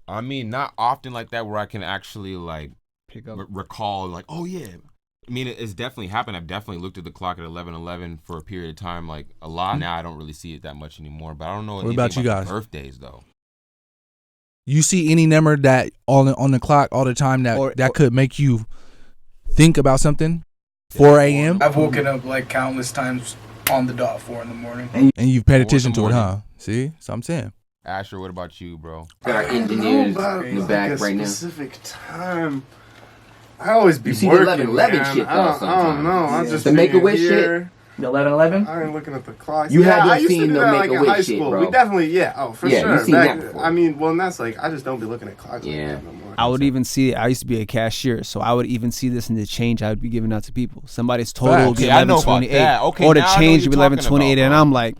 I mean, not often like that where I can actually like Pick up. recall like, oh yeah. I mean, it's definitely happened. I've definitely looked at the clock at 11:11 for a period of time, like a lot. Now I don't really see it that much anymore. But I don't know What anything about you guys? birthdays though. You see any number that on the clock all the time that could make you think about something? 4 a.m. I've woken up like countless times on the dot 4 in the morning. and you've paid 4 in the attention to it, morning. huh? See, so I'm saying. Asher, what about you, bro? Got our engineers in the back right now. Specific time. I always be You see the working, 11:11 man. shit, though, I don't sometimes. know. I Yeah. just The be Make-A-Wish here. The 11:11? I ain't looking at the clock. You had to I have used to seen do the that like in Make-A-Wish high shit, school. bro. We definitely, for Yeah, sure. you seen that before. I mean, well, and that's like I just don't be looking at clocks. Yeah. Like that no more. I would even see. I used to be a cashier, so I would even see this in the change I would be giving out to people. Somebody's total Facts. would be Yeah, I know about 11:28, that. Okay, or the now I know change what would be you're talking 11:28, about, and bro. I'm like,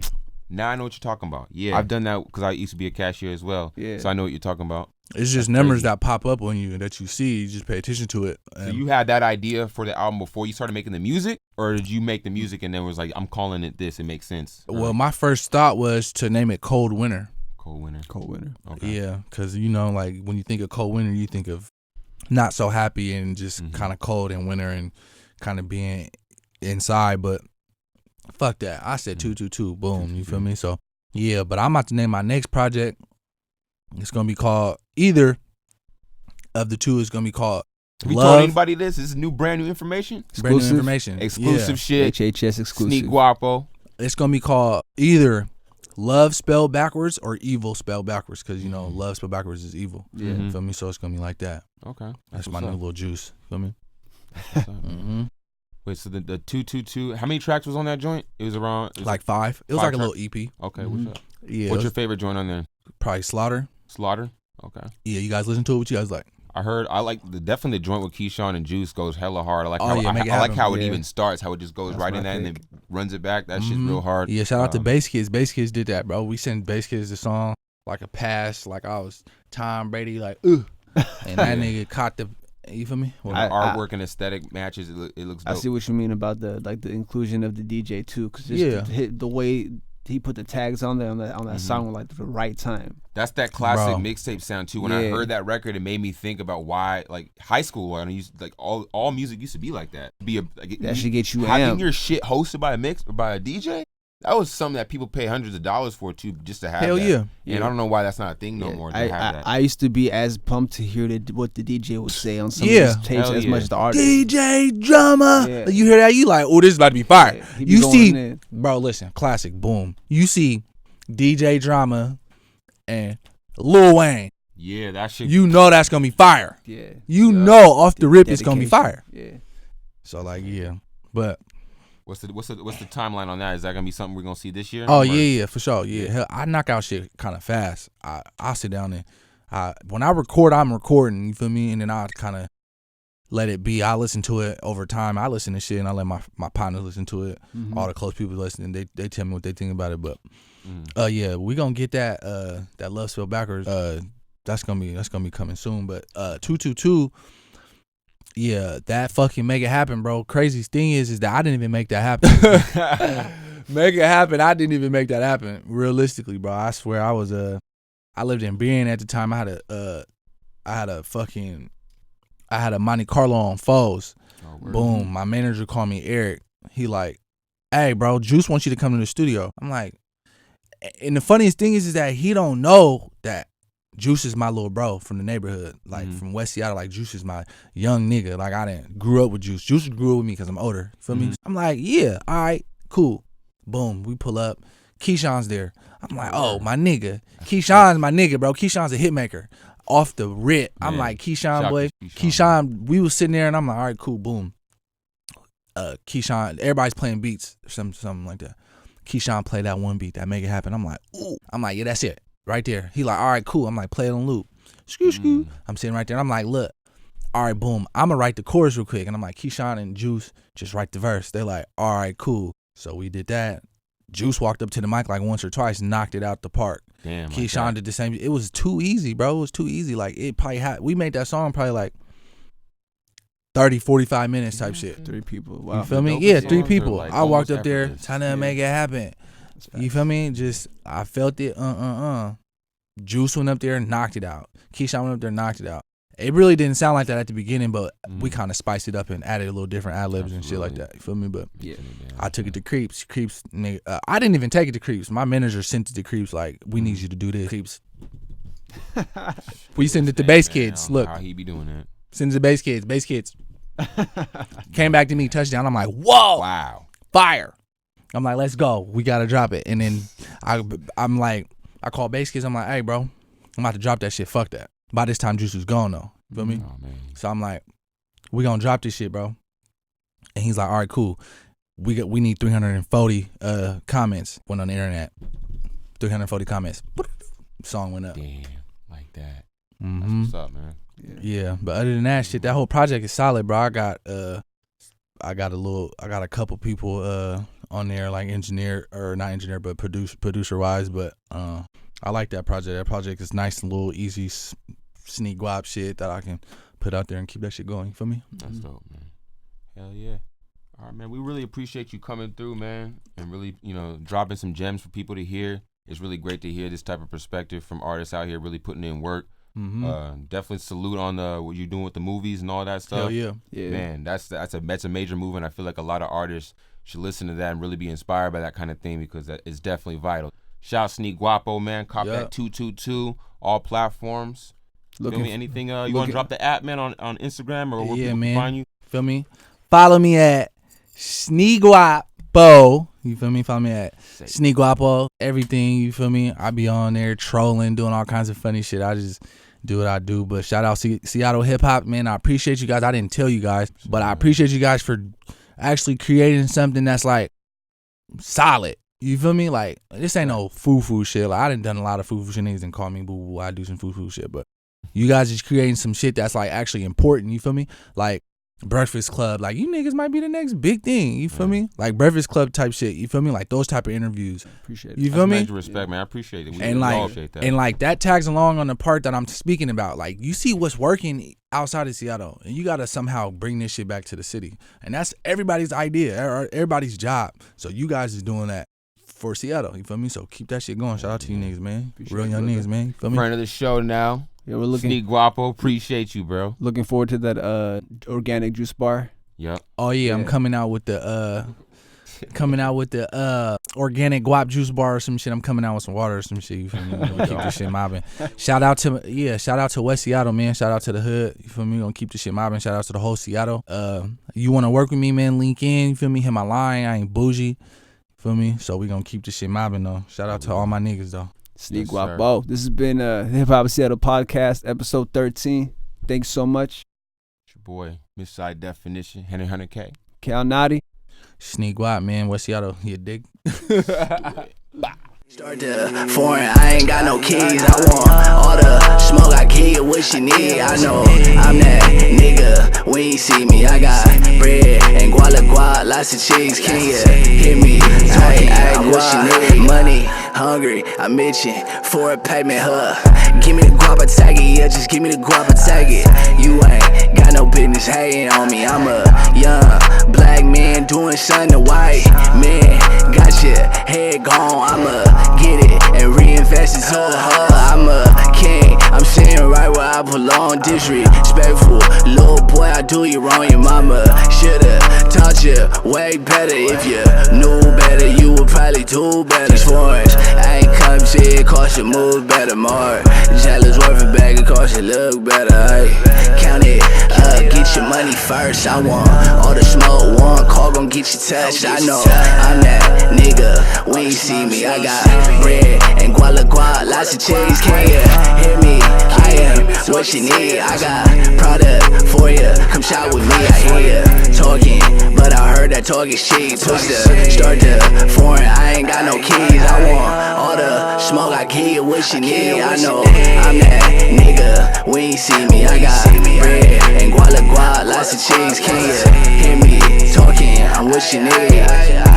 Now I know what you're talking about. Yeah, I've done that because I used to be a cashier as well. Yeah. So I know what you're talking about. It's just That's numbers crazy. that pop up on you that you see. You just pay attention to it. So you had that idea for the album before you started making the music, or did you make the music and then was like, I'm calling it this, it makes sense? Well, my first thought was to name it Cold Winter. Cold Winter. cold winter. Okay. Yeah, because like when you think of cold winter, you think of not so happy and just kind of cold in winter and kind of being inside. But fuck that. I said 222. Boom. You feel me? So yeah, but I'm about to name my next project. It's gonna be called either of the two. Is gonna be called Have you Love. told anybody this? This is new, brand new information. Brand new Exclusive? information. Exclusive shit. HHS exclusive. Sneakguapo. It's gonna be called either love spelled backwards or evil spelled backwards because love spelled backwards is evil. Yeah. Mhm. Feel me? So it's gonna be like that. Okay. That's my what's new up. little juice. Feel me? What's up, man? Mm-hmm. Wait, so the 222, how many tracks was on that joint? It was around Like 5. It was Five like a tracks? little EP. Okay, what's up? Yeah. What's it your was favorite joint on there? probably Slaughter. Slaughter? Okay. Yeah, you guys listen to it. What you guys like? I like definitely the joint with Keshawn and Juice goes hella hard. I like Oh, how yeah, Make It I like Happen. how it Yeah. even starts, how it just goes That's right my in that and pick. then runs it back. That shit's Mhm. real hard. Yeah, shout out to Um, Basskids. Basskids did that, bro. We sent Basskids the song like a pass, like I was Tom Brady, like and that nigga caught the. You feel me? When I- the artwork and aesthetic matches, it looks I dope. see what you mean about the inclusion of the DJ too, because the way he put the tags on there on that song like the right time. That's that classic Bro. mixtape sound too. When I Yeah. heard that record, it made me think about why, like high school, when I used like all music used to be like that. That should get you having amped. your shit hosted by a DJ. That was something that people pay hundreds of dollars for too, just to have. Hell that. yeah. And I don't know why that's not a thing no more. To have that. I used to be as pumped to hear what the DJ would say on some Yeah. of his tapes Hell as yeah. much as the artist. DJ Drama. Yeah. You hear that? You like, oh, this is about to be fire. Yeah, he be You going see, in. bro, listen, classic, boom. You see DJ Drama and Lil Wayne. Yeah, that shit. You know that's gonna be fire. Yeah. You know off the rip it's gonna be Dedication. fire. Yeah. So like, yeah. But What's the timeline on that? Is that gonna be something we're gonna see this year? oh Or- yeah, for sure. Yeah, hell, I knock out shit kind of fast. I sit down and when I record, I'm recording. You feel me? And then I kind of let it be. I listen to it over time. I listen to shit and I let my partners listen to it. Mhm. All the close people listening, they tell me what they think about it. But yeah, we gonna get that Love Spell Backwards. That's gonna be coming soon. But 222. Yeah, that fucking make it happen, bro. Craziest thing is that I didn't even make that happen. Make it happen. I didn't even make that happen. Realistically, bro. I swear I was I lived in Brian at the time. I had a Monte Carlo on Foes. Oh, word. Boom. My manager called me Eric. He like, hey, bro, Juice wants you to come to the studio. I'm like, and the funniest thing is that he don't know that Juice is my little bro from the neighborhood, like from West Seattle. Like Juice is my young nigga. Like I didn't grew up with Juice. Juice grew up with me because I'm older. You feel me? I'm like, yeah, all right, cool. Boom, we pull up. Keshawn's there. I'm like, oh, my nigga. Keshawn's my nigga, bro. Keshawn's a hit maker. Off the rip. I'm Man. like, Keshawn, Shout out boy. to Keshawn. Keshawn, we was sitting there and I'm like, all right, cool, boom. Keshawn, everybody's playing beats or something like that. Keshawn played that one beat that make it happen. I'm like, ooh. I'm like, yeah, that's it. Right there. He like, all right, cool. I'm like, play it on loop. Scoo. I'm sitting right there. And I'm like, look, all right, boom. I'm going to write the chorus real quick. And I'm like, Keshawn and Juice, just write the verse. They're like, all right, cool. So we did that. Juice walked up to the mic like once or twice, knocked it out the park. Damn. like Keshawn that. did the same. It was too easy, bro. It was too easy. Like, it probably we made that song probably like 30, 45 minutes type shit. 3 people. You Wow. feel me? dopest Yeah, songs 3 are, people. like, I walked almost up there effortless. trying to make it happen. You feel me? Just, I felt it. Juice went up there and knocked it out. Keshawn went up there and knocked it out. It really didn't sound like that at the beginning, but we kind of spiced it up and added a little different ad-libs and shit like that. You feel me? But Yeah. I took it to Creeps. Creeps, nigga. I didn't even take it to Creeps. My manager sent it to Creeps like, we need you to do this. Creeps. We sent it to Basskids. Look, how he be doing that? send it to Basskids. Basskids. Came back to me, touchdown. I'm like, whoa. Wow. Fire. I'm like, let's go. We gotta drop it. And then I'm like, I call Basskids. I'm like, hey, bro, I'm about to drop that shit. Fuck that. By this time, Juice was gone though. Feel me? Oh man. So I'm like, we gonna drop this shit, bro. And he's like, all right, cool. We need 340 comments. Went on the internet. 340 comments. Song went up. Damn. Like that. Mm-hmm. That's what's up, man. Yeah, but other than that shit, that whole project is solid, bro. I got a couple people on there, like producer wise, but I like that project. That project is nice and little easy Sneakguapo shit that I can put out there and keep that shit going. You feel me? That's dope, man. Hell yeah. All right, man. We really appreciate you coming through, man, and really, dropping some gems for people to hear. It's really great to hear this type of perspective from artists out here really putting in work. Mm-hmm. Definitely salute on what you're doing with the movies and all that stuff. Hell yeah. Yeah. Man, that's a major move, and I feel like a lot of artists should listen to that and really be inspired by that kind of thing because that is definitely vital. Shout out Sneakguapo, man. Cop that 222, all platforms. Feel me? Anything? You want to drop the app, man, on Instagram or where people can find you? Feel me? Follow me at Sneakguapo. You feel me? Follow me at Sneakguapo. Everything, you feel me? I be on there trolling, doing all kinds of funny shit. I just do what I do. But shout out Seattle hip hop, man. I appreciate you guys. I didn't tell you guys, but I appreciate you guys for actually creating something that's like solid. You feel me? Like, this ain't no foo-foo shit. Like, I done a lot of foo-foo shit. Niggas didn't call me boo-boo. I do some foo-foo shit. But you guys is creating some shit that's, like, actually important. You feel me? Like, Breakfast Club. Like, you niggas might be the next big thing. You feel me? Like, Breakfast Club type shit. You feel me? Like, those type of interviews. Appreciate it. You feel me? Major respect, man. I appreciate it. We And all like, appreciate that. and like that tags along on the part that I'm speaking about. Like, you see what's working outside of Seattle, and you gotta somehow bring this shit back to the city, and that's everybody's idea, everybody's job. So you guys is doing that for Seattle. You feel me? So keep that shit going. Shout out to you niggas, man. Real young niggas, man. You feel me? Friend of the show now. Yeah, we're looking Sneakguapo, appreciate you, bro. looking forward to that organic juice bar. Yep. Oh yeah, I'm Yeah. coming out with the organic guap juice bar or some shit. I'm coming out with some water or some shit. You feel me? We're gonna keep this shit mobbing. Shout out to West Seattle, man. Shout out to the hood. You feel me? We're gonna keep this shit mobbing. Shout out to the whole Seattle. You wanna work with me, man? Link in. You feel me? Hit my line. I ain't bougie. You feel me? So we gonna keep this shit mobbing though. Shout out to all my niggas though. Sneakguapo. This has been Hip Hop Seattle Podcast, episode 13. Thanks so much. It's your boy, Miss Side Definition, Henry 100K. Cal Naughty. Sneakguapo, man. West Seattle. You dig? Start to foreign, I ain't got no keys. I want all the smoke, I give you what you need. I know I'm that nigga when you see me. I got bread and guala, lots of cheese. Can you hear me? I what you need. Money, hungry, I'm itching for a payment, Give me the guapa, tag it, yeah, just give me the guapa, tag it. You ain't got no business hating on me. I'm a young black man doing something white man. Got your head gone, I'ma get it and reinvest it to her. I'm a king, I'm sitting right where I belong. Disrespectful, little boy, I do you wrong. Your mama should've taught you way better. If you knew better, you would probably do better. These foreigns, I ain't come to it, cost you move better, more. Jealous worth a bag, it cost you look better, Count it up, get your money first. I want all the smoke, one call gon' get you touched. I know I'm that nigga when you see me. I got bread and guala, lots of cheese. Can you hear me? I am what you need. I got product for you. Come shop with me. I hear you talking, but I heard that talk is cheap. Twist the start to foreign. I ain't got no keys. I want all the smoke. I give you what you need. I know I'm that nigga when you see me. I got bread and guala, lots of cheese. Can you hear me talking? I'm what you need.